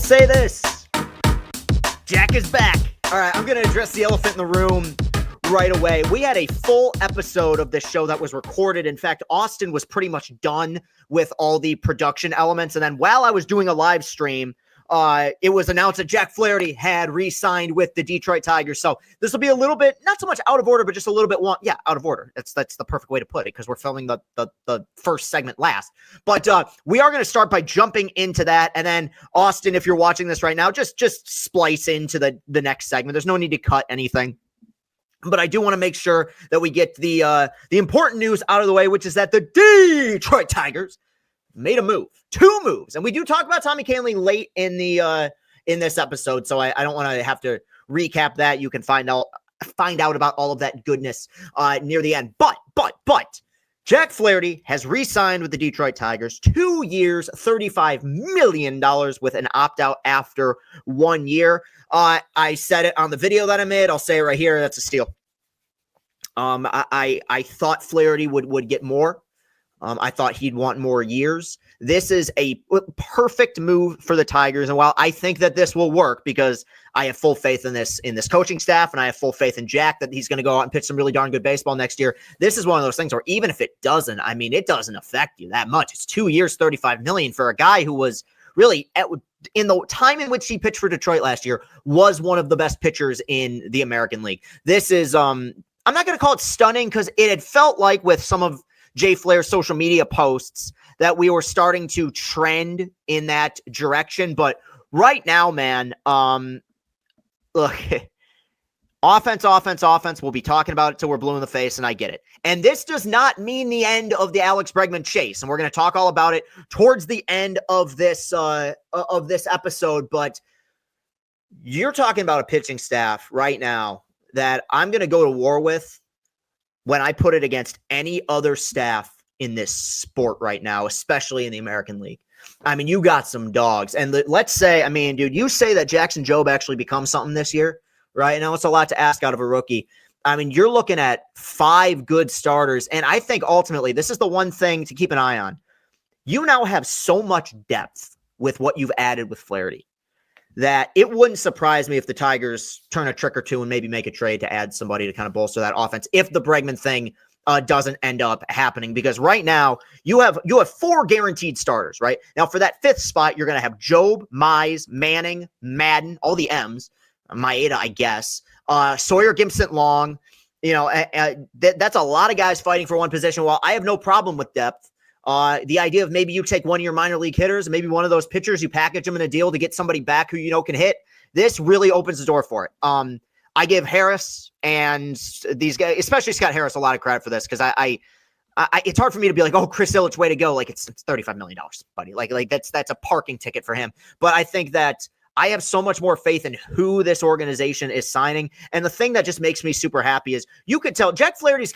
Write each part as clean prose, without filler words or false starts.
say this. Jack is back. All right, I'm going to address the elephant in the room right away. We had a full episode of this show that was recorded. In fact, Austin was pretty much done with all the production elements. And then while I was doing a live stream, it was announced that Jack Flaherty had re-signed with the Detroit Tigers. So this will be a little bit, not so much out of order, but just a little bit out of order. That's the perfect way to put it, because we're filming the first segment last. But we are going to start by jumping into that. And then Austin, if you're watching this right now, just splice into the next segment. There's no need to cut anything. But I do want to make sure that we get the important news out of the way, which is that the Detroit Tigers made a move, 2 moves. And we do talk about Tommy Kahnle late in this episode, so I don't want to have to recap that. You can find out about all of that goodness near the end. But Jack Flaherty has re-signed with the Detroit Tigers, 2 years, $35 million with an opt-out after 1 year. I said it on the video that I made. I'll say it right here. That's a steal. I thought Flaherty would get more. I thought he'd want more years. This is a perfect move for the Tigers. And while I think that this will work, because I have full faith in this coaching staff, and I have full faith in Jack that he's going to go out and pitch some really darn good baseball next year, this is one of those things where even if it doesn't, I mean, it doesn't affect you that much. It's 2 years, $35 million for a guy who was really, in the time in which he pitched for Detroit last year, was one of the best pitchers in the American League. This is, I'm not going to call it stunning, because it had felt like with some of Jay Flair's social media posts that we were starting to trend in that direction. But right now, man, look, offense. We'll be talking about it till we're blue in the face, and I get it. And this does not mean the end of the Alex Bregman chase, and we're going to talk all about it towards the end of this episode. But you're talking about a pitching staff right now that I'm going to go to war with when I put it against any other staff in this sport right now, especially in the American League. I mean, you got some dogs. And let's say, I mean, dude, you say that Jackson Jobe actually becomes something this year, right? Now it's a lot to ask out of a rookie. I mean, you're looking at 5 good starters. And I think ultimately this is the one thing to keep an eye on. You now have so much depth with what you've added with Flaherty that it wouldn't surprise me if the Tigers turn a trick or two and maybe make a trade to add somebody to kind of bolster that offense if the Bregman thing doesn't end up happening. Because right now you have 4 guaranteed starters, right? Now for that 5th spot, you're going to have Jobe, Mize, Manning, Madden, all the M's, Maeda, I guess, Sawyer, Gibson, Long. You know, that's a lot of guys fighting for one position. While I have no problem with depth, the idea of maybe you take one of your minor league hitters, maybe one of those pitchers, you package them in a deal to get somebody back who you know can hit. This really opens the door for it. I give Harris and these guys, especially Scott Harris, a lot of credit for this, because I it's hard for me to be like, oh, Chris Ilitch, way to go. Like it's $35 million, buddy. Like that's a parking ticket for him. But I think that I have so much more faith in who this organization is signing. And the thing that just makes me super happy is you could tell Jack Flaherty's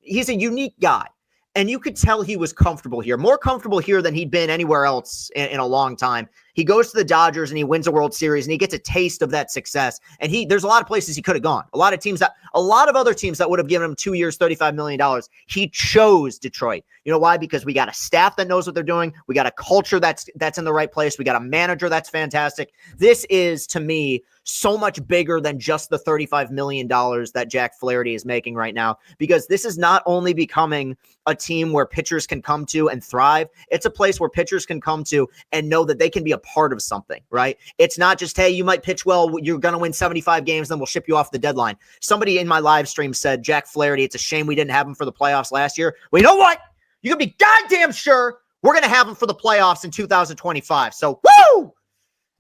he's a unique guy. And you could tell he was comfortable here, more comfortable here than he'd been anywhere else in a long time. He goes to the Dodgers and he wins a World Series and he gets a taste of that success. And there's a lot of places he could have gone. A lot of other teams that would have given him 2 years, $35 million. He chose Detroit. You know why? Because we got a staff that knows what they're doing. We got a culture that's in the right place. We got a manager that's fantastic. This is, to me, so much bigger than just the $35 million that Jack Flaherty is making right now, because this is not only becoming a team where pitchers can come to and thrive. It's a place where pitchers can come to and know that they can be a part of something, right? It's not just, hey, you might pitch well, you're going to win 75 games, then we'll ship you off the deadline. Somebody in my live stream said, Jack Flaherty, it's a shame we didn't have him for the playoffs last year. Well, you know what? You can be goddamn sure we're going to have him for the playoffs in 2025. So, woo!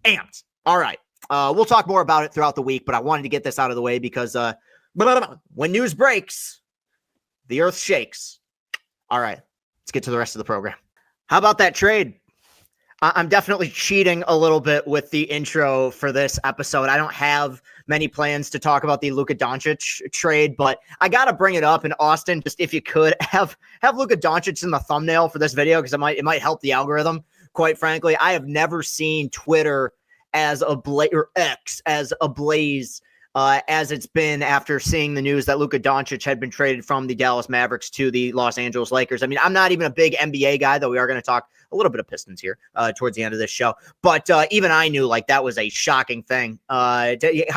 Amped. All right. We'll talk more about it throughout the week, but I wanted to get this out of the way because when news breaks, the earth shakes. All right, let's get to the rest of the program. How about that trade? I'm definitely cheating a little bit with the intro for this episode. I don't have many plans to talk about the Luka Doncic trade, but I got to bring it up. And Austin, just if you could have Luka Doncic in the thumbnail for this video, because it might help the algorithm. Quite frankly, I have never seen Twitter as ablaze or X as ablaze as it's been after seeing the news that Luka Doncic had been traded from the Dallas Mavericks to the Los Angeles Lakers. I mean, I'm not even a big NBA guy, though we are going to talk a little bit of Pistons here towards the end of this show. But even I knew like that was a shocking thing. How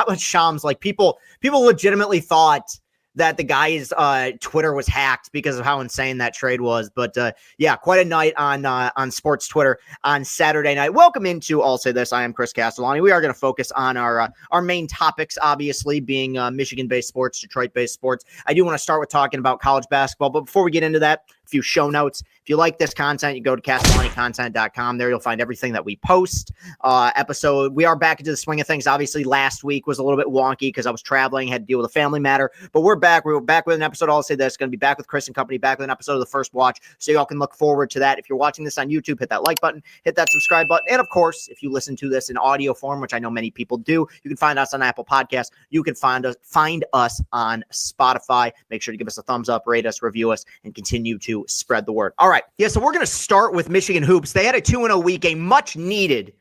much Shams, like people legitimately thought that the guy's Twitter was hacked because of how insane that trade was. But yeah, quite a night on sports Twitter on Saturday night. Welcome into I'll Say This. I am Chris Castellani. We are going to focus on our main topics, obviously being Michigan-based sports, Detroit-based sports. I do want to start with talking about college basketball, but before we get into that, a few show notes. If you like this content, you go to CastellaniContent.com. There you'll find everything that we post. Episode, we are back into the swing of things. Obviously, last week was a little bit wonky because I was traveling, had to deal with a family matter. But we're back. We were back with an episode. I'll say this. Going to be back with Chris and company, back with an episode of The First Watch. So y'all can look forward to that. If you're watching this on YouTube, hit that like button, hit that subscribe button. And of course, if you listen to this in audio form, which I know many people do, you can find us on Apple Podcasts. You can find us on Spotify. Make sure to give us a thumbs up, rate us, review us, and continue to spread the word. All right. Yeah, so we're going to start with Michigan hoops. They had a 2-0 week, a much needed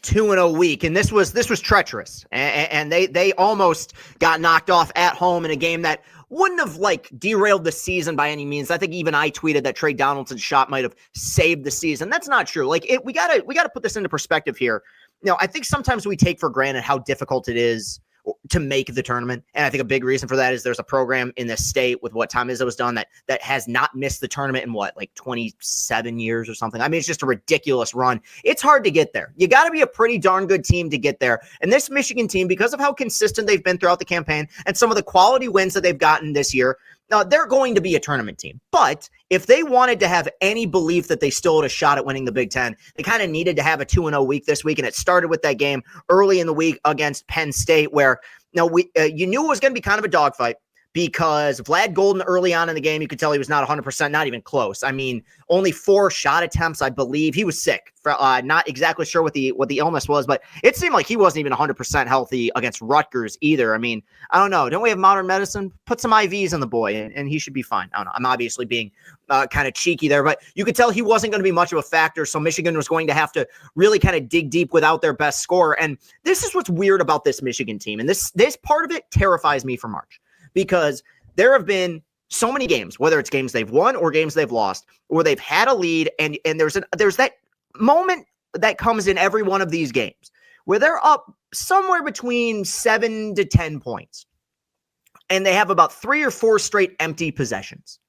2-0 week, and this was treacherous. And they almost got knocked off at home in a game that wouldn't have like derailed the season by any means. I think even I tweeted that Trey Donaldson's shot might have saved the season. That's not true. Like we got to put this into perspective here. You know, I think sometimes we take for granted how difficult it is to make the tournament. And I think a big reason for that is there's a program in this state with what Tom Izzo's done that has not missed the tournament in like 27 years or something. I mean, it's just a ridiculous run. It's hard to get there. You got to be a pretty darn good team to get there. And this Michigan team, because of how consistent they've been throughout the campaign and some of the quality wins that they've gotten this year, they're going to be a tournament team. But if they wanted to have any belief that they still had a shot at winning the Big Ten, they kind of needed to have a 2-0 week this week. And it started with that game early in the week against Penn State, where you knew it was going to be kind of a dogfight because Vlad Golden early on in the game, you could tell he was not 100%, not even close. I mean, only 4 shot attempts, I believe. He was sick. Not exactly sure what the illness was, but it seemed like he wasn't even 100% healthy against Rutgers either. I mean, I don't know. Don't we have modern medicine? Put some IVs in the boy, and he should be fine. I don't know. I'm obviously being kind of cheeky there, but you could tell he wasn't going to be much of a factor, so Michigan was going to have to really kind of dig deep without their best scorer. And this is what's weird about this Michigan team, and this part of it terrifies me for March. Because there have been so many games, whether it's games they've won or games they've lost, where they've had a lead, and there's that moment that comes in every one of these games where they're up somewhere between 7 to 10 points, and they have about 3 or 4 straight empty possessions.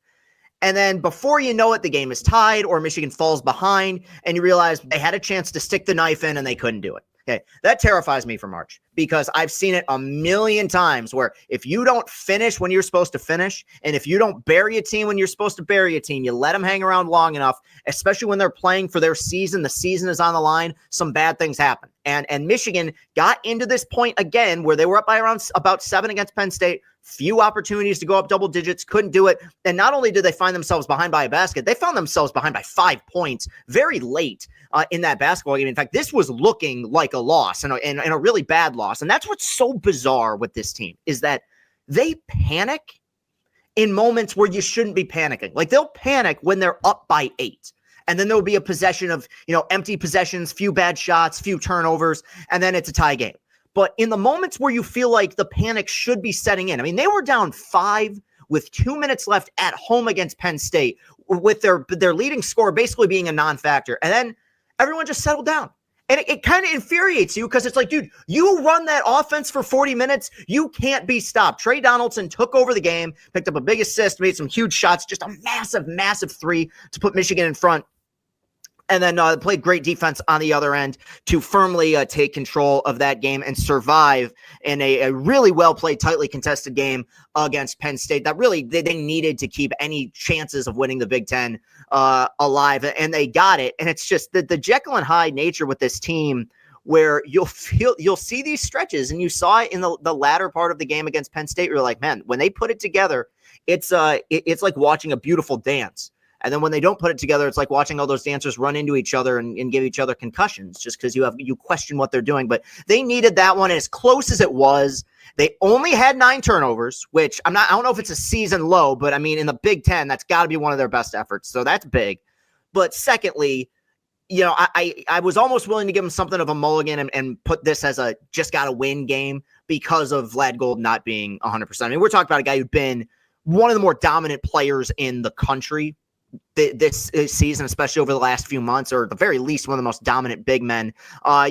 And then before you know it, the game is tied or Michigan falls behind, and you realize they had a chance to stick the knife in and they couldn't do it. Okay, that terrifies me for March because I've seen it a million times where if you don't finish when you're supposed to finish, and if you don't bury a team when you're supposed to bury a team, you let them hang around long enough, especially when they're playing for their season, the season is on the line, some bad things happen. And Michigan got into this point again where they were up by around about 7 against Penn State, few opportunities to go up double digits, couldn't do it. And not only did they find themselves behind by a basket, they found themselves behind by 5 points very late in that basketball game. In fact, this was looking like a loss and a really bad loss. And that's what's so bizarre with this team is that they panic in moments where you shouldn't be panicking. Like they'll panic when they're up by 8. And then there'll be a possession of, empty possessions, few bad shots, few turnovers, and then it's a tie game. But in the moments where you feel like the panic should be setting in, I mean, they were down 5 with 2 minutes left at home against Penn State with their leading scorer basically being a non-factor. And then everyone just settled down. And it kind of infuriates you because it's like, dude, you run that offense for 40 minutes, you can't be stopped. Trey Donaldson took over the game, picked up a big assist, made some huge shots, just a massive, massive 3 to put Michigan in front. And then played great defense on the other end to firmly take control of that game and survive in a really well-played, tightly contested game against Penn State that really they needed to keep any chances of winning the Big Ten alive. And they got it. And it's just the Jekyll and Hyde nature with this team where you'll see these stretches, and you saw it in the latter part of the game against Penn State. You're like, man, when they put it together, it's like watching a beautiful dance. And then when they don't put it together, it's like watching all those dancers run into each other and give each other concussions just because you question what they're doing. But they needed that one. And as close as it was, they only had 9 turnovers, which I don't know if it's a season low, but I mean, in the Big Ten, that's got to be one of their best efforts. So that's big. But secondly, I was almost willing to give them something of a mulligan and put this as a just got to win game because of Vlad Gold not being 100%. I mean, we're talking about a guy who'd been one of the more dominant players in the country this season, especially over the last few months, or at the very least, one of the most dominant big men.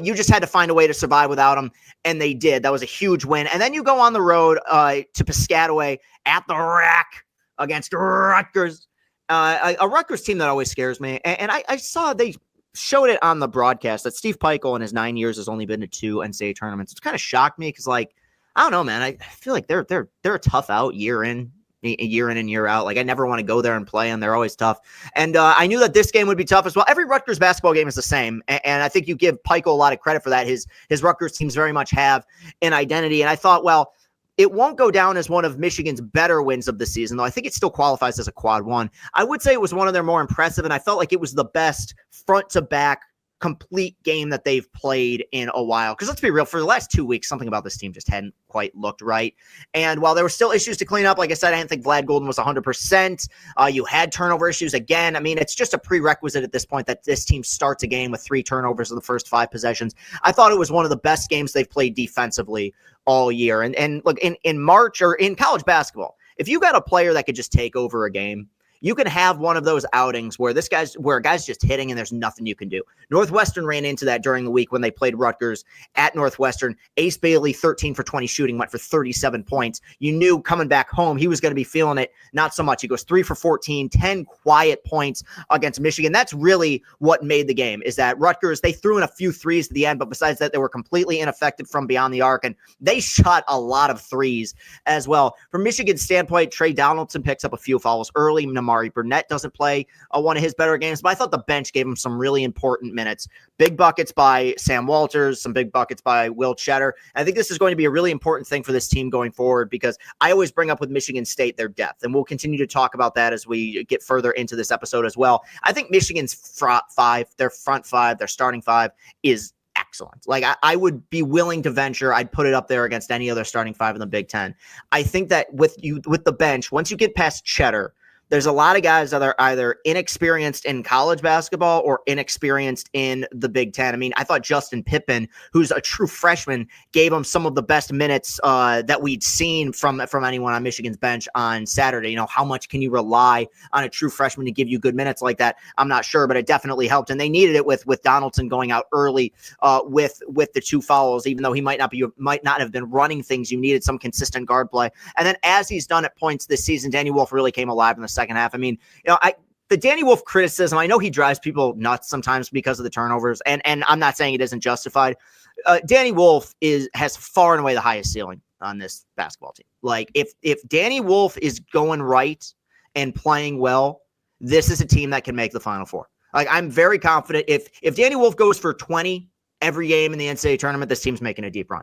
You just had to find a way to survive without him, and they did. That was a huge win. And then you go on the road to Piscataway at the rack against Rutgers, a Rutgers team that always scares me. And I saw they showed it on the broadcast that Steve Peichel in his 9 years has only been to 2 NCAA tournaments. It's kind of shocked me because, like, I don't know, man. I feel like they're a tough out year in and year out. Like, I never want to go there and play them. They're always tough. And I knew that this game would be tough as well. Every Rutgers basketball game is the same. And I think you give Peichel a lot of credit for that. His Rutgers teams very much have an identity. And I thought, well, it won't go down as one of Michigan's better wins of the season, though I think it still qualifies as a quad one. I would say it was one of their more impressive, and I felt like it was the best front to back complete game that they've played in a while. Because let's be real, for the last 2 weeks, something about this team just hadn't quite looked right. And while there were still issues to clean up, like I said, I didn't think Vlad Golden was 100%. You had turnover issues again. I mean, it's just a prerequisite at this point that this team starts a game with 3 turnovers in the first 5 possessions. I thought it was one of the best games they've played defensively all year. And look, in March or in college basketball, if you got a player that could just take over a game, you can have one of those outings where a guy's just hitting and there's nothing you can do. Northwestern ran into that during the week when they played Rutgers at Northwestern. Ace Bailey, 13 for 20 shooting, went for 37 points. You knew coming back home, he was going to be feeling it. Not so much. He goes 3 for 14, 10 quiet points against Michigan. That's really what made the game, is that Rutgers, they threw in a few threes at the end, but besides that, they were completely ineffective from beyond the arc, and they shot a lot of threes as well. From Michigan's standpoint, Trey Donaldson picks up a few fouls early. Mari Burnett doesn't play one of his better games, but I thought the bench gave him some really important minutes. Big buckets by Sam Walters, some big buckets by Will Cheddar. I think this is going to be a really important thing for this team going forward, because I always bring up with Michigan State their depth, and we'll continue to talk about that as we get further into this episode as well. I think Michigan's front five, their starting 5 is excellent. Like, I would be willing to venture, I'd put it up there against any other starting 5 in the Big Ten. I think that with the bench, once you get past Cheddar, there's a lot of guys that are either inexperienced in college basketball or inexperienced in the Big Ten. I mean, I thought Justin Pippen, who's a true freshman, gave him some of the best minutes that we'd seen from anyone on Michigan's bench on Saturday. You know, how much can you rely on a true freshman to give you good minutes like that? I'm not sure, but it definitely helped. And they needed it with Donaldson going out early with the 2 fouls, even though he might not have been running things. You needed some consistent guard play. And then as he's done at points this season, Danny Wolf really came alive in the second half. I mean, the Danny Wolf criticism, I know he drives people nuts sometimes because of the turnovers, and I'm not saying it isn't justified. Danny Wolf has far and away the highest ceiling on this basketball team. Like, if Danny Wolf is going right and playing well, this is a team that can make the Final Four. Like, I'm very confident if Danny Wolf goes for 20 every game in the NCAA tournament, this team's making a deep run.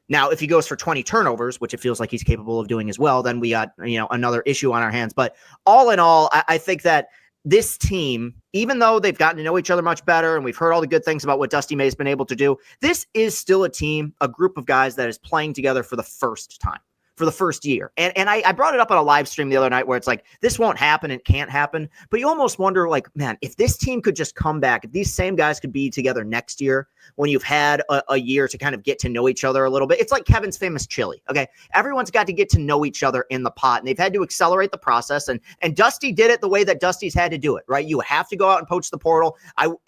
Now, if he goes for 20 turnovers, which it feels like he's capable of doing as well, then we got, another issue on our hands. But all in all, I think that this team, even though they've gotten to know each other much better and we've heard all the good things about what Dusty May's been able to do, this is still a team, a group of guys that is playing together for the first time, for the first year. And I brought it up on a live stream the other night where it's like, this won't happen and can't happen. But you almost wonder, like, man, if this team could just come back, if these same guys could be together next year, when you've had a year to kind of get to know each other a little bit. It's like Kevin's famous chili. Okay. Everyone's got to get to know each other in the pot, and they've had to accelerate the process. And Dusty did it the way that Dusty's had to do it, right? You have to go out and poach the portal.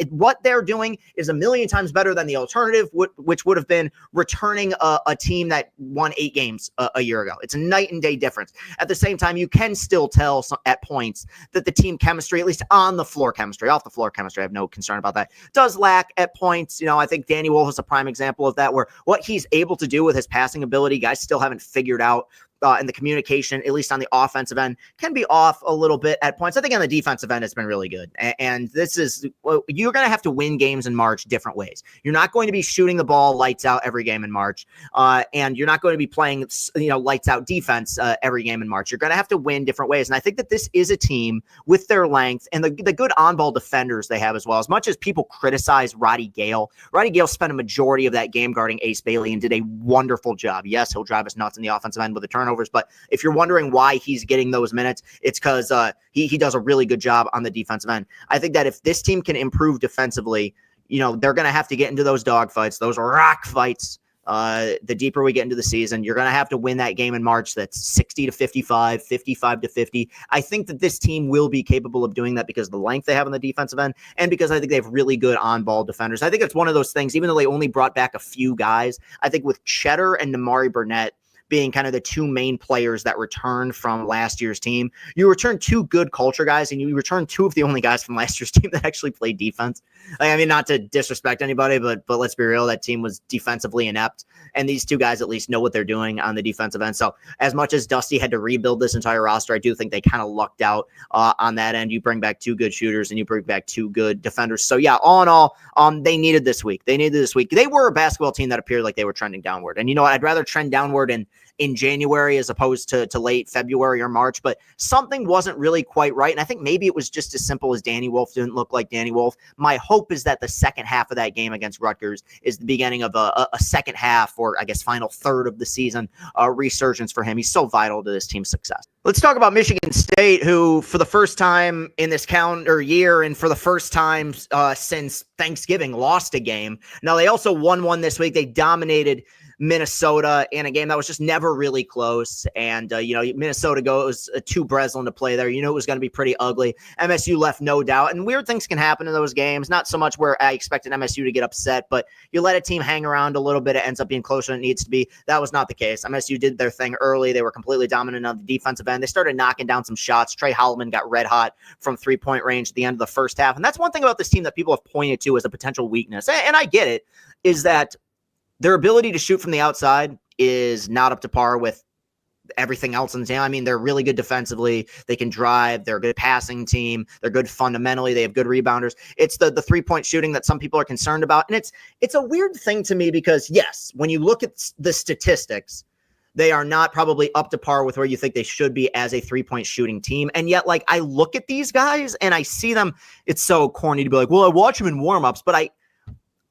What they're doing is a million times better than the alternative, which would have been returning a team that won 8 games a year ago. It's a night and day difference. At the same time, you can still tell at points that the team chemistry, at least on the floor chemistry, off the floor chemistry, I have no concern about that, does lack at points. I think Danny Wolf is a prime example of that, where what he's able to do with his passing ability, guys still haven't figured out. And the communication, at least on the offensive end, can be off a little bit at points. I think on the defensive end, it's been really good. And this is, you're going to have to win games in March different ways. You're not going to be shooting the ball lights out every game in March. And you're not going to be playing, lights out defense every game in March. You're going to have to win different ways. And I think that this is a team with their length and the good on-ball defenders they have as well. As much as people criticize Roddy Gale spent a majority of that game guarding Ace Bailey and did a wonderful job. Yes, he'll drive us nuts in the offensive end with a turnover. But if you're wondering why he's getting those minutes, it's because he does a really good job on the defensive end. I think that if this team can improve defensively, they're going to have to get into those dog fights, those rock fights The deeper we get into the season, you're going to have to win that game in March. That's 60 to 55, 55 to 50. I think that this team will be capable of doing that because of the length they have on the defensive end and because I think they have really good on-ball defenders. I think it's one of those things, even though they only brought back a few guys, I think with Cheddar and Namari Burnett being kind of the two main players that returned from last year's team. You return two good culture guys, and you return two of the only guys from last year's team that actually played defense. I mean, not to disrespect anybody, but let's be real, that team was defensively inept, and these two guys at least know what they're doing on the defensive end. So as much as Dusty had to rebuild this entire roster, I do think they kind of lucked out on that end. You bring back two good shooters, and you bring back two good defenders. So yeah, all in all, they needed this week. They were a basketball team that appeared like they were trending downward. And you know what? I'd rather trend downward in January as opposed to late February or March, but something wasn't really quite right. And I think maybe it was just as simple as Danny Wolf didn't look like Danny Wolf. My hope is that the second half of that game against Rutgers is the beginning of a second half, or I guess final third of the season resurgence for him. He's so vital to this team's success. Let's talk about Michigan State, who for the first time in this calendar year and for the first time since Thanksgiving lost a game. Now they also won one this week. They dominated Minnesota in a game that was just never really close. And, Minnesota goes to Breslin to play there. It was going to be pretty ugly. MSU left no doubt. And weird things can happen in those games. Not so much where I expected MSU to get upset, but you let a team hang around a little bit. It ends up being closer than it needs to be. That was not the case. MSU did their thing early. They were completely dominant on the defensive end. They started knocking down some shots. Trey Holloman got red hot from 3-point range at the end of the first half. And that's one thing about this team that people have pointed to as a potential weakness. And I get it, is that their ability to shoot from the outside is not up to par with everything else in the team. I mean, they're really good defensively. They can drive. They're a good passing team. They're good fundamentally. They have good rebounders. It's the 3-point shooting that some people are concerned about. And it's a weird thing to me because, yes, when you look at the statistics, they are not probably up to par with where you think they should be as a 3-point shooting team. And yet, I look at these guys and I see them. It's so corny to be like, well, I watch them in warmups, but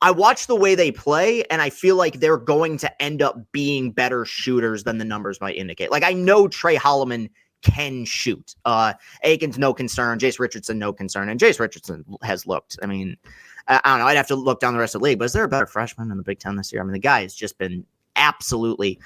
I watch the way they play, and I feel like they're going to end up being better shooters than the numbers might indicate. I know Trey Holloman can shoot. Aiken's no concern. Jace Richardson, no concern. And Jace Richardson has looked. I mean, I don't know. I'd have to look down the rest of the league, but is there a better freshman in the Big Ten this year? I mean, the guy has just been absolutely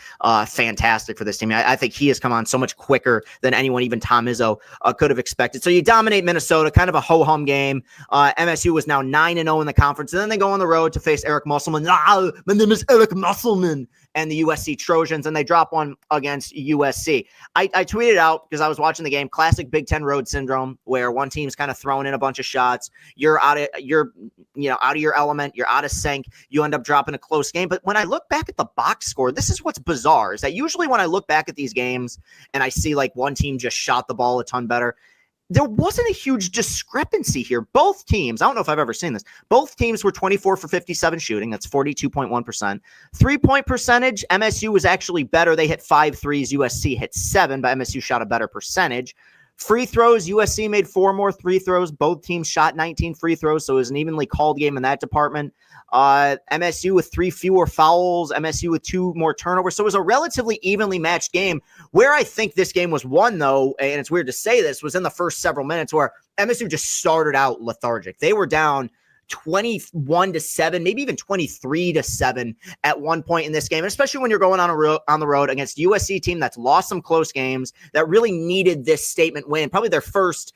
fantastic for this team. I think he has come on so much quicker than anyone, even Tom Izzo, could have expected. So you dominate Minnesota, kind of a ho-hum game. MSU was now 9-0 in the conference, and then they go on the road to face Eric Musselman. My name is Eric Musselman. And the USC Trojans, and they drop one against USC. I tweeted out because I was watching the game, classic Big Ten road syndrome, where one team's kind of throwing in a bunch of shots. You're out of your element. You're out of sync. You end up dropping a close game. But when I look back at the box score, this is what's bizarre, is that usually when I look back at these games and I see one team just shot the ball a ton better, there wasn't a huge discrepancy here. Both teams, I don't know if I've ever seen this, both teams were 24 for 57 shooting. That's 42.1%. 3-point percentage, MSU was actually better. They hit 5 threes. USC hit 7, but MSU shot a better percentage. Free throws, USC made 4 more free throws. Both teams shot 19 free throws, so it was an evenly called game in that department. MSU with 3 fewer fouls, MSU with 2 more turnovers. So it was a relatively evenly matched game. Where I think this game was won, though, and it's weird to say this, was in the first several minutes where MSU just started out lethargic. They were down 21-7, maybe even 23-7 at one point in this game, and especially when you're going on the road against USC team that's lost some close games, that really needed this statement win, probably their first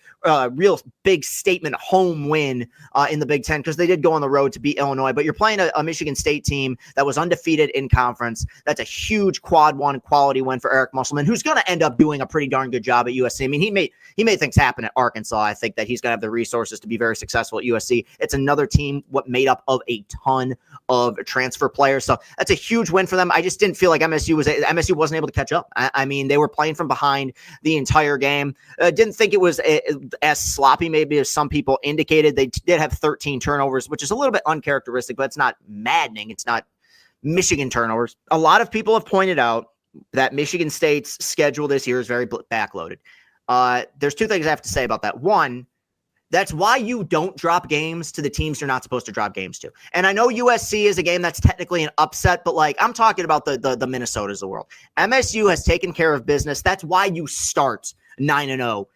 real big statement home win in the Big Ten, because they did go on the road to beat Illinois. But you're playing a Michigan State team that was undefeated in conference. That's a huge quad one quality win for Eric Musselman, who's going to end up doing a pretty darn good job at USC. I mean, he made things happen at Arkansas. I think that he's going to have the resources to be very successful at USC. It's another team made up of a ton of transfer players. So that's a huge win for them. I just didn't feel like MSU wasn't able to catch up. I mean, they were playing from behind the entire game. Didn't think it was as sloppy maybe as some people indicated. They did have 13 turnovers, which is a little bit uncharacteristic, but it's not maddening. It's not Michigan turnovers. A lot of people have pointed out that Michigan State's schedule this year is very backloaded. There's 2 things I have to say about that. One, that's why you don't drop games to the teams you're not supposed to drop games to. And I know USC is a game that's technically an upset, but I'm talking about the Minnesotas of the world. MSU has taken care of business. That's why you start 9-0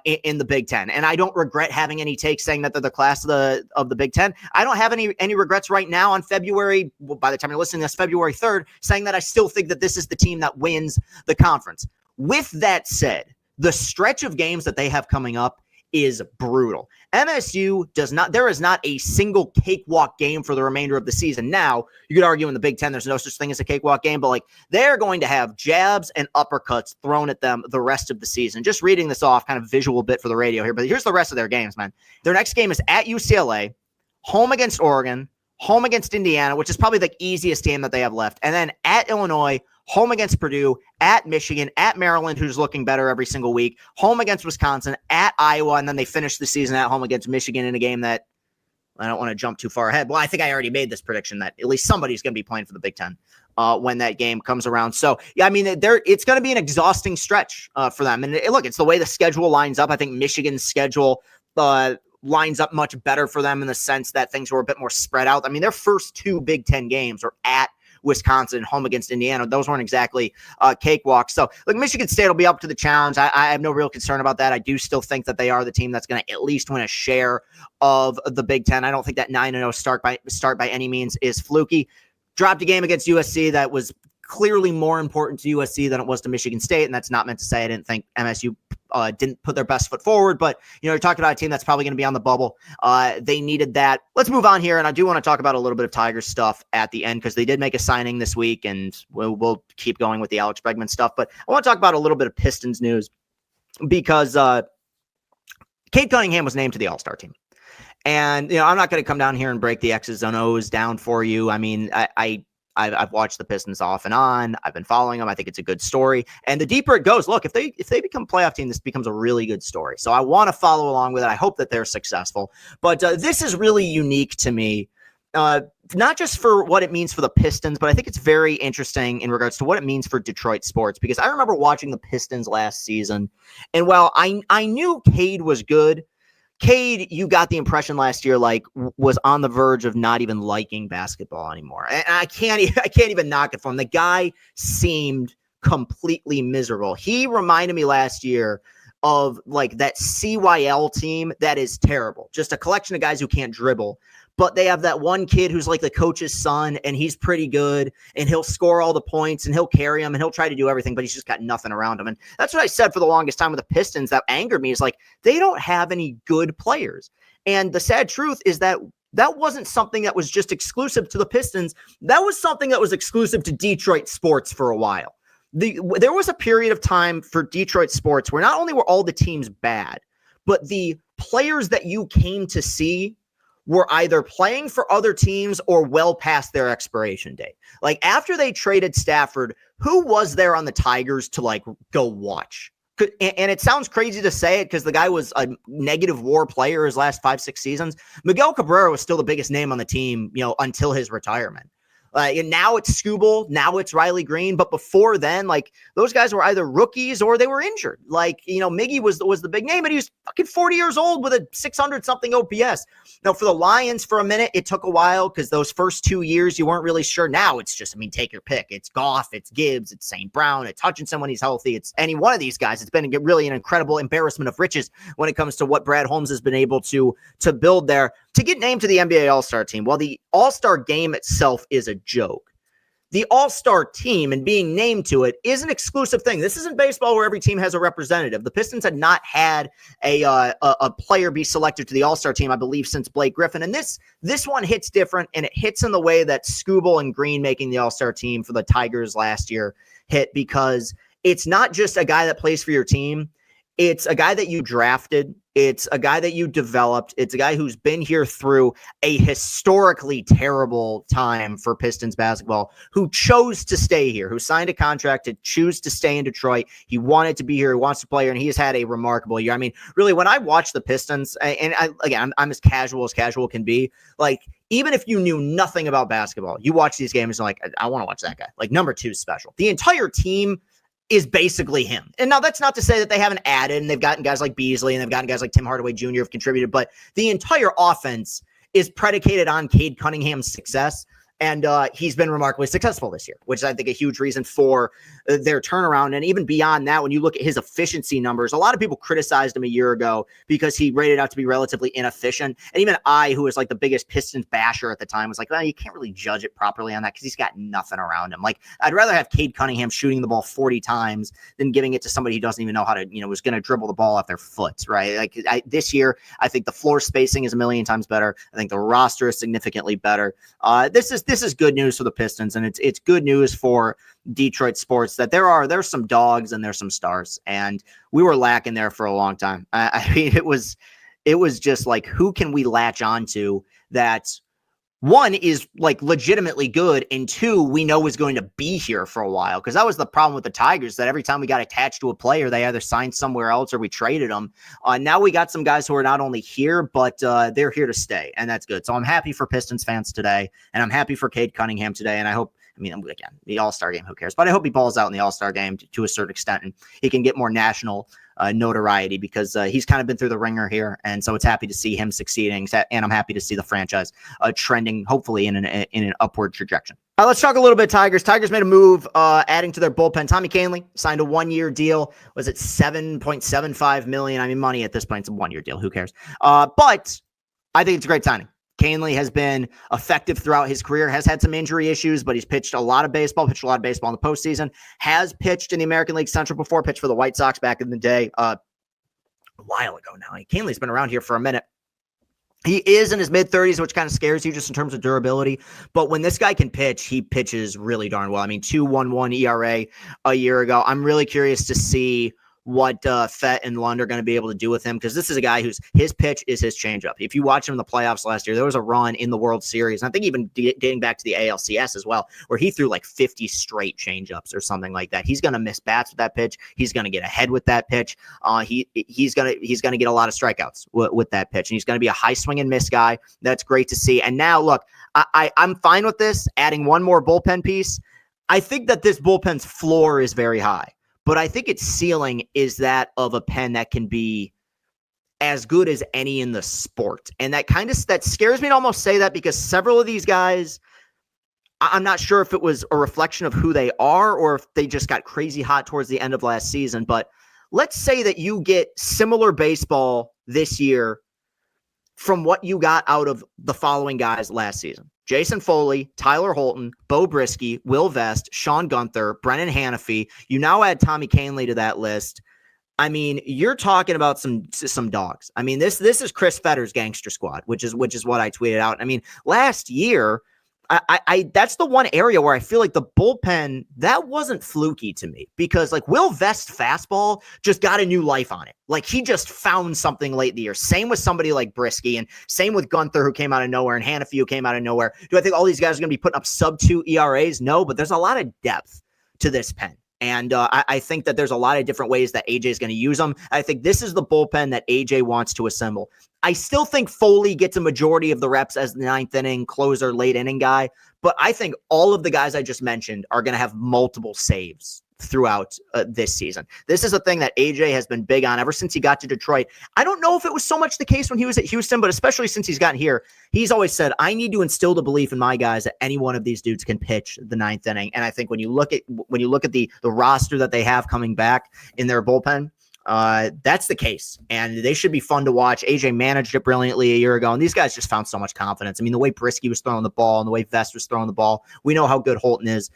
in the Big Ten. And I don't regret having any takes saying that they're the class of the Big Ten. I don't have any regrets right now on February, by the time you're listening to this, February 3rd, saying that I still think that this is the team that wins the conference. With that said, the stretch of games that they have coming up is brutal. MSU there is not a single cakewalk game for the remainder of the season. Now, you could argue in the Big Ten, there's no such thing as a cakewalk game, but they're going to have jabs and uppercuts thrown at them the rest of the season. Just reading this off, kind of visual bit for the radio here, but here's the rest of their games, man. Their next game is at UCLA, home against Oregon, home against Indiana, which is probably the easiest game that they have left, and then at Illinois, home against Purdue, at Michigan, at Maryland, who's looking better every single week, home against Wisconsin, at Iowa, and then they finish the season at home against Michigan in a game that I don't want to jump too far ahead. Well, I think I already made this prediction that at least somebody's going to be playing for the Big Ten when that game comes around. So, yeah, I mean, it's going to be an exhausting stretch for them. And look, it's the way the schedule lines up. I think Michigan's schedule lines up much better for them in the sense that things were a bit more spread out. I mean, their first two Big Ten games are at Wisconsin, home against Indiana. Those weren't exactly cakewalks. So, look, Michigan State will be up to the challenge. I have no real concern about that. I do still think that they are the team that's going to at least win a share of the Big Ten. I don't think that 9-0 start by any means is fluky. Dropped a game against USC that was clearly more important to USC than it was to Michigan State, and that's not meant to say I didn't think MSU didn't put their best foot forward, but you're talking about a team that's probably going to be on the bubble. They needed that. Let's move on here, and I do want to talk about a little bit of Tigers stuff at the end because they did make a signing this week, and we'll keep going with the Alex Bregman stuff. But I want to talk about a little bit of Pistons news because Cade Cunningham was named to the All-Star team. And, I'm not going to come down here and break the X's and O's down for you. I mean, I've watched the Pistons off and on. I've been following them. I think it's a good story. And the deeper it goes, look, if they become a playoff team, this becomes a really good story. So I want to follow along with it. I hope that they're successful. But this is really unique to me, not just for what it means for the Pistons, but I think it's very interesting in regards to what it means for Detroit sports. Because I remember watching the Pistons last season. And while I knew Cade was good, Cade, you got the impression last year, was on the verge of not even liking basketball anymore. And I can't even knock it for him. The guy seemed completely miserable. He reminded me last year of that CYL team that is terrible. Just a collection of guys who can't dribble. But they have that one kid who's like the coach's son, and he's pretty good, and he'll score all the points, and he'll carry them, and he'll try to do everything, but he's just got nothing around him. And that's what I said for the longest time with the Pistons that angered me is they don't have any good players. And the sad truth is that wasn't something that was just exclusive to the Pistons. That was something that was exclusive to Detroit sports for a while. There was a period of time for Detroit sports where not only were all the teams bad, but the players that you came to see were either playing for other teams or well past their expiration date. After they traded Stafford, who was there on the Tigers to go watch? And it sounds crazy to say it because the guy was a negative WAR player his last 5-6 seasons. Miguel Cabrera was still the biggest name on the team, until his retirement. And now it's Scooble, now it's Riley Green, but before then, those guys were either rookies or they were injured. Miggy was the big name, and he was fucking 40 years old with a 600 something OPS. Now for the Lions, for a minute, it took a while because those first 2 years you weren't really sure. Now it's just, take your pick. It's Goff, it's Gibbs, it's St. Brown, it's Hutchinson when he's healthy. It's any one of these guys. It's been really an incredible embarrassment of riches when it comes to what Brad Holmes has been able to build there. To get named to the NBA All-Star team, while the All-Star game itself is a joke, the All-Star team and being named to it is an exclusive thing. This isn't baseball where every team has a representative. The Pistons had not had a player be selected to the All-Star team, I believe, since Blake Griffin. And this one hits different, and it hits in the way that Scooble and Green making the All-Star team for the Tigers last year hit, because it's not just a guy that plays for your team. It's a guy that you drafted. It's a guy that you developed. It's a guy who's been here through a historically terrible time for Pistons basketball, who chose to stay here, who signed a contract to choose to stay in Detroit. He wanted to be here. He wants to play here, and he has had a remarkable year. Really, when I watch the Pistons, and I'm as casual can be, even if you knew nothing about basketball, you watch these games and I want to watch that guy. Number 2 is special. The entire team is basically him. And now that's not to say that they haven't added, and they've gotten guys like Beasley and they've gotten guys like Tim Hardaway Jr. have contributed, but the entire offense is predicated on Cade Cunningham's success. And he's been remarkably successful this year, which is, I think, a huge reason for their turnaround. And even beyond that, when you look at his efficiency numbers, a lot of people criticized him a year ago because he rated out to be relatively inefficient. And even I, who was like the biggest Pistons basher at the time, was like, well, you can't really judge it properly on that because he's got nothing around him. Like, I'd rather have Cade Cunningham shooting the ball 40 times than giving it to somebody who doesn't even know how to, was going to dribble the ball off their foot, right? Like this year, I think the floor spacing is a million times better. I think the roster is significantly better. This is good news for the Pistons, and it's good news for Detroit sports that there's some dogs and there's some stars, and we were lacking there for a long time. I mean, it was just like, who can we latch onto that? One is like legitimately good, and two, we know is going to be here for a while. Because that was the problem with the Tigers, that every time we got attached to a player, they either signed somewhere else or we traded them. Now we got some guys who are not only here, but they're here to stay, and that's good. So I'm happy for Pistons fans today, and I'm happy for Cade Cunningham today, and I hope, again, the All-Star game, who cares? But I hope he balls out in the All-Star game to a certain extent, and he can get more national notoriety, because he's kind of been through the ringer here. And so it's happy to see him succeeding, and I'm happy to see the franchise trending, hopefully, in an upward trajectory. Let's talk a little bit Tigers. Tigers made a move adding to their bullpen. Tommy Kahnle signed a 1-year deal. Was it $7.75 million? I mean, money at this point, it's a 1-year deal. Who cares? But I think it's a great signing. Kahnle has been effective throughout his career, has had some injury issues, but he's pitched a lot of baseball in the postseason, has pitched in the American League Central before, pitched for the White Sox back in the day, a while ago now. Kahnle's been around here for a minute. He is in his mid-30s, which kind of scares you just in terms of durability. But when this guy can pitch, he pitches really darn well. I mean, 2.11 ERA a year ago. I'm really curious to see what Fett and Lund are going to be able to do with him, because this is a guy his pitch is his changeup. If you watch him in the playoffs last year, there was a run in the World Series, and I think even dating back to the ALCS as well, where he threw like 50 straight changeups or something like that. He's going to miss bats with that pitch. He's going to get ahead with that pitch. He's going to get a lot of strikeouts with that pitch, and he's going to be a high swing and miss guy. That's great to see. And now, look, I'm fine with this, adding one more bullpen piece. I think that this bullpen's floor is very high, but I think its ceiling is that of a pen that can be as good as any in the sport. And that scares me to almost say that, because several of these guys, I'm not sure if it was a reflection of who they are or if they just got crazy hot towards the end of last season. But let's say that you get similar baseball this year from what you got out of the following guys last season: Jason Foley, Tyler Holton, Bo Brisky, Will Vest, Sean Gunther, Brennan Hanafy. You now add Tommy Kahnle to that list. I mean, you're talking about some dogs. I mean, this is Chris Fetter's gangster squad, which is what I tweeted out. I mean, last year, I that's the one area where I feel like the bullpen, that wasn't fluky to me, because like Will Vest's fastball just got a new life on it. Like, he just found something late in the year. Same with somebody like Brisky, and same with Gunther, who came out of nowhere, and Hanafy, who came out of nowhere. Do I think all these guys are going to be putting up sub-2 ERAs? No, but there's a lot of depth to this pen. And I think that there's a lot of different ways that AJ is going to use them. I think this is the bullpen that AJ wants to assemble. I still think Foley gets a majority of the reps as the ninth inning closer, late inning guy, but I think all of the guys I just mentioned are going to have multiple saves throughout this season. This is a thing that AJ has been big on ever since he got to Detroit. I don't know if it was so much the case when he was at Houston, but especially since he's gotten here, he's always said, I need to instill the belief in my guys that any one of these dudes can pitch the ninth inning. And I think when you look at the roster that they have coming back in their bullpen, that's the case, and they should be fun to watch. AJ managed it brilliantly a year ago, and these guys just found so much confidence. I mean, the way Brisky was throwing the ball and the way Vest was throwing the ball, we know how good Holton is.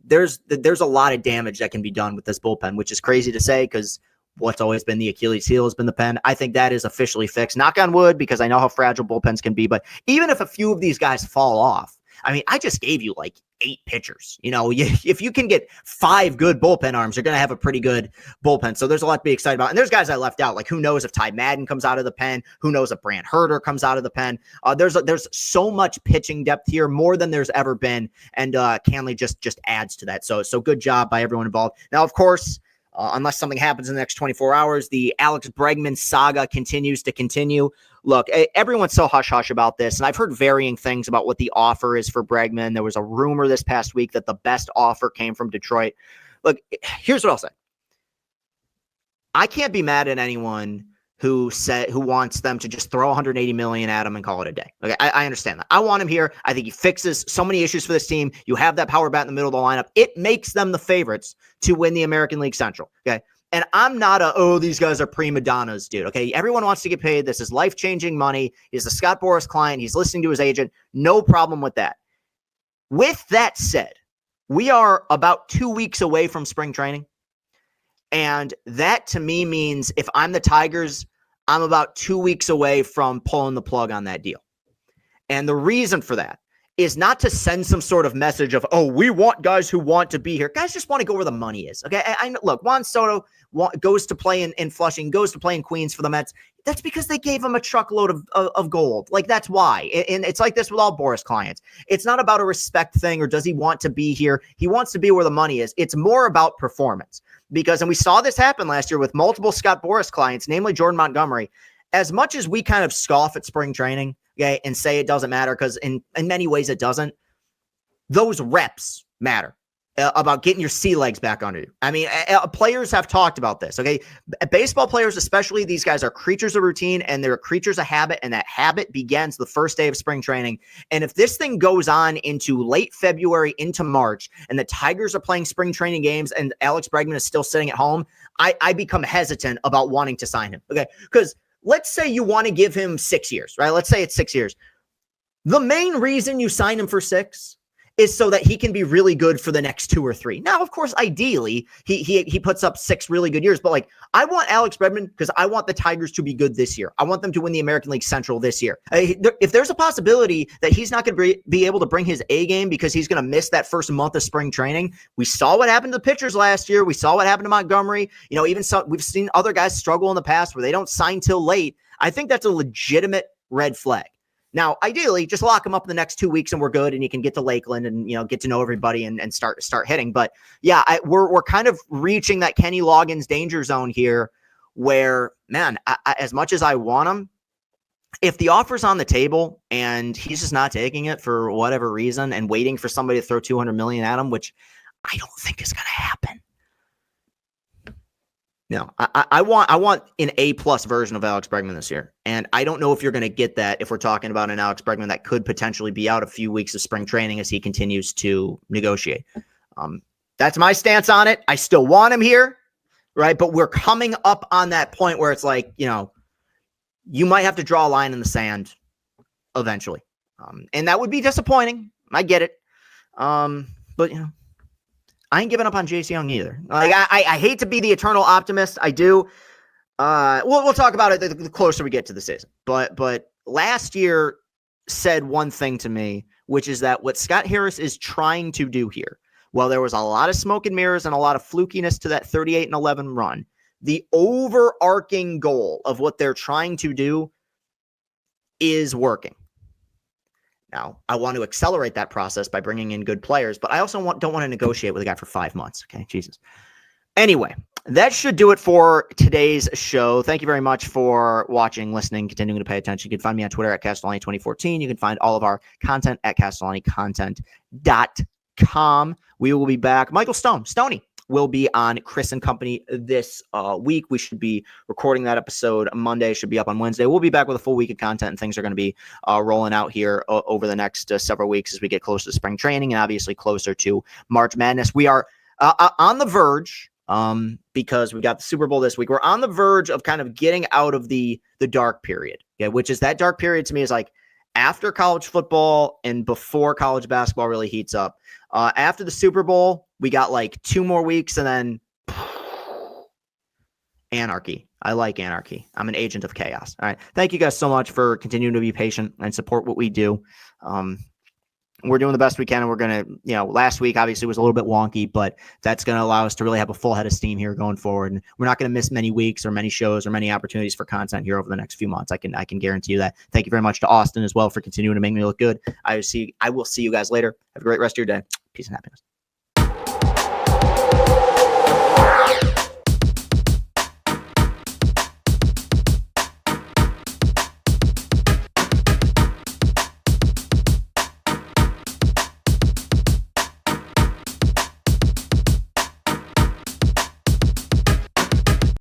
There's a lot of damage that can be done with this bullpen, which is crazy to say, because what's always been the Achilles heel has been the pen. I think that is officially fixed. Knock on wood, because I know how fragile bullpens can be, but even if a few of these guys fall off, I mean, I just gave you like 8 pitchers. If you can get 5 good bullpen arms, you're going to have a pretty good bullpen. So there's a lot to be excited about. And there's guys I left out. Like, who knows if Ty Madden comes out of the pen? Who knows if Brant Herter comes out of the pen? There's so much pitching depth here, more than there's ever been. And Kahnle just adds to that. So good job by everyone involved. Now, of course, unless something happens in the next 24 hours, the Alex Bregman saga continues to continue. Look, everyone's so hush-hush about this, and I've heard varying things about what the offer is for Bregman. There was a rumor this past week that the best offer came from Detroit. Look, here's what I'll say. I can't be mad at anyone who wants them to just throw 180 million at him and call it a day. Okay, I understand that. I want him here. I think he fixes so many issues for this team. You have that power bat in the middle of the lineup. It makes them the favorites to win the American League Central. Okay. And I'm not these guys are prima donnas, dude. Okay. Everyone wants to get paid. This is life-changing money. He's a Scott Boras client. He's listening to his agent. No problem with that. With that said, we are about 2 weeks away from spring training. And that to me means if I'm the Tigers, I'm about 2 weeks away from pulling the plug on that deal. And the reason for that is not to send some sort of message of, we want guys who want to be here. Guys just want to go where the money is. Okay. I know, look, Juan Soto goes to play in Flushing, goes to play in Queens for the Mets. That's because they gave him a truckload of gold. Like, that's why. And it's like this with all Boras clients. It's not about a respect thing or does he want to be here. He wants to be where the money is. It's more about performance. Because, and we saw this happen last year with multiple Scott Boras clients, namely Jordan Montgomery. As much as we kind of scoff at spring training, okay, and say it doesn't matter, because in many ways it doesn't, those reps matter about getting your sea legs back under you. I mean, players have talked about this, okay? Baseball players especially, these guys are creatures of routine, and they're creatures of habit, and that habit begins the first day of spring training. And if this thing goes on into late February into March, and the Tigers are playing spring training games, and Alex Bregman is still sitting at home, I become hesitant about wanting to sign him, okay? Because let's say you want to give him 6 years, right? Let's say it's 6 years. The main reason you sign him for 6 is so that he can be really good for the next 2 or 3. Now, of course, ideally, he puts up 6 really good years. But, like, I want Alex Bregman because I want the Tigers to be good this year. I want them to win the American League Central this year. If there's a possibility that he's not going to be able to bring his A game because he's going to miss that first month of spring training, we saw what happened to pitchers last year. We saw what happened to Montgomery. We've seen other guys struggle in the past where they don't sign till late. I think that's a legitimate red flag. Now, ideally, just lock him up in the next 2 weeks and we're good, and you can get to Lakeland and get to know everybody and start hitting. But yeah, we're kind of reaching that Kenny Loggins danger zone here, where, man, as much as I want him, if the offer's on the table and he's just not taking it for whatever reason and waiting for somebody to throw $200 million at him, which I don't think is going to happen. No, I want an A+ version of Alex Bregman this year. And I don't know if you're going to get that if we're talking about an Alex Bregman that could potentially be out a few weeks of spring training as he continues to negotiate. That's my stance on it. I still want him here, right? But we're coming up on that point where it's like, you might have to draw a line in the sand eventually. And that would be disappointing. I get it. But, I ain't giving up on Jace Young either. Like, I hate to be the eternal optimist. I do. We'll talk about it the closer we get to the season. But last year said one thing to me, which is that what Scott Harris is trying to do here, while there was a lot of smoke and mirrors and a lot of flukiness to that 38-11 run, the overarching goal of what they're trying to do is working. Now, I want to accelerate that process by bringing in good players, but I also don't want to negotiate with a guy for 5 months. Okay, Jesus. Anyway, that should do it for today's show. Thank you very much for watching, listening, continuing to pay attention. You can find me on Twitter at Castellani2014. You can find all of our content at CastellaniContent.com. We will be back. Michael Stoney will be on Chris and Company this week. We should be recording that episode Monday. Should be up on Wednesday. We'll be back with a full week of content, and things are going to be rolling out here over the next several weeks as we get closer to spring training and obviously closer to March Madness. We are on the verge, because we got the Super Bowl this week. We're on the verge of kind of getting out of the dark period, which is that dark period to me is like after college football and before college basketball really heats up. After the Super Bowl, we got like 2 more weeks and then anarchy. I like anarchy. I'm an agent of chaos. All right. Thank you guys so much for continuing to be patient and support what we do. We're doing the best we can, and we're going to, last week obviously was a little bit wonky, but that's going to allow us to really have a full head of steam here going forward. And we're not going to miss many weeks or many shows or many opportunities for content here over the next few months. I can guarantee you that. Thank you very much to Austin as well for continuing to make me look good. I will see you guys later. Have a great rest of your day. Peace and happiness.